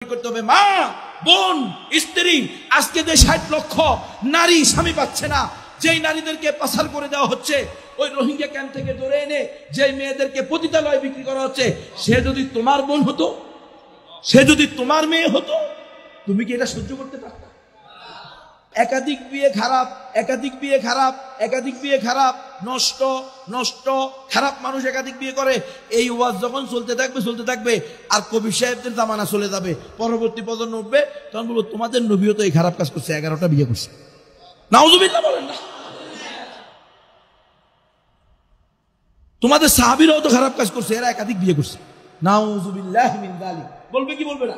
করতে হবে। মা, বোন, স্ত্রী, আজকে যে 60 লক্ষ নারী স্বামী পাচ্ছে না, যেই নারীদেরকে পাচার করে দেওয়া হচ্ছে, ওই রোহিঙ্গা ক্যাম্প থেকে ধরে এনে যে মেয়েদেরকে পতিতালয়ে বিক্রি করা হচ্ছে, সে যদি তোমার বোন হতো, সে যদি তোমার মেয়ে হতো, তুমি কি এটা সহ্য করতে পারতা? একাধিক বিয়ে খারাপ, একাধিক বিয়ে খারাপ, একাধিক বিয়ে খারাপ, নষ্ট নষ্ট খারাপ মানুষ একাধিক বিয়ে করে। এই ওয়াজ যখন চলতে থাকবে আর কবি সাহেবদের জামানা চলে যাবে, পরবর্তী প্রজন্ম উঠবে, তখন বলবো তোমাদের নবীও তো এই খারাপ কাজ করছে, 11টা বিয়ে করছে। নাউজুবিল্লাহ বলেন না। তোমাদের সাহাবীরাও তো খারাপ কাজ করছে, এরা একাধিক বিয়ে করছে। নাউজুবিল্লাহ মিন যালিক। বলবে কি বলবে না?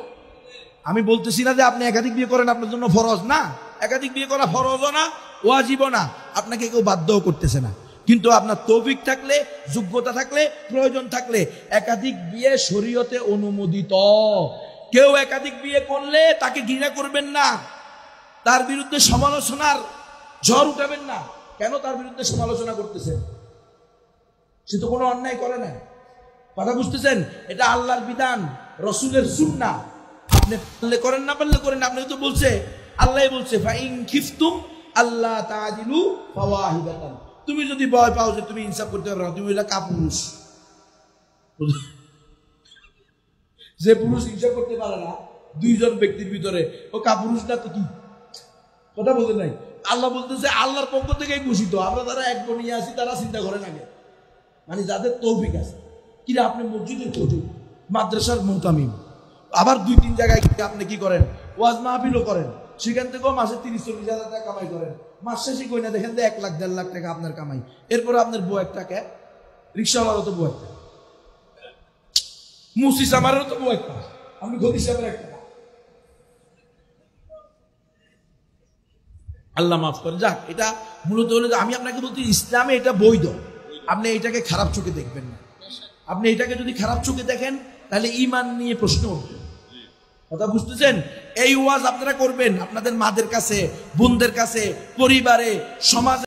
আমি বলতেছি না যে আপনি একাধিক বিয়ে করেন আপনার জন্য ফরজ না, একাধিক বিয়ে করা ফরজও না, ওয়াজিবও না, আপনাকে কেউ বাধ্যও করতেছে না। কিন্তু আপনার তৌফিক থাকলে, যোগ্যতা থাকলে, প্রয়োজন থাকলে একাধিক বিয়ে শরীয়তে অনুমোদিত। কেউ একাধিক বিয়ে করলে তাকে ঘৃণা করবেন না, তার বিরুদ্ধে সমালোচনার ঝড় উঠাবেন না। কেন তার বিরুদ্ধে সমালোচনা করতেছেন? সে তো কোনো অন্যায় করে না। কথা বুঝতেছেন? এটা আল্লাহর বিধান, রসুলের সুন্নাহ। আপনি পারলে করেন, না পারলে করেন। আপনি তো বলছে, আল্লাহ বলছে ফাইন খিফতুম আল্লাহ তাআদিলু ফাওয়াহিদাতান। তুমি যদি ভয় পাও যে তুমি ইনসাফ করতে পারবে না, তুমি হইলা কাপুরুষ। যে পুরুষ ইনসাফ করতে পারে না দুইজন ব্যক্তির ভিতরে, ও কাপুরুষ না তো কি? কথা বলতে নাই। আল্লাহ বলতেছে আল্লাহর পক্ষ থেকেই ঘোষিত। আমরা যারা এক বনিয়ে আছি তারা চিন্তা করেন আগে, মানে যাদের তৌফিক আছে। কিরা আপনি মসজিদের খতিব, মাদ্রাসার মুহতামিম, আবার 2-3 জায়গায় আপনি কি করেন, ওয়াজ মাহফিলও করেন, সেখান থেকেও মাসে 30-40 হাজার টাকা কামাই করেন। মাস শেষে কই না দেখেন যে 1 লাখ 1.5 লাখ টাকা আপনার কামাই। এরপরে আপনার বউ একটাকে, রিক্সাওয়ালারও তো বউ একটা, মুসিস আমারও তো বউ একটা, আপনি ঘটি সাহেবের একটা। আল্লাহ মাফ করেন। যাক, এটা মূলত হলো যে আমি আপনাকে বলতে, ইসলামে এটা বৈধ। আপনি এটাকে খারাপ চোখে দেখবেন না। আপনি এটাকে যদি খারাপ চোখে দেখেন তাহলে ঈমান নিয়ে প্রশ্ন উঠবে। কথা বুঝতেছেন? এই ওয়াজ আপনারা করবেন আপনাদের মাদের কাছে, বোনদের কাছে, পরিবারে, সমাজে।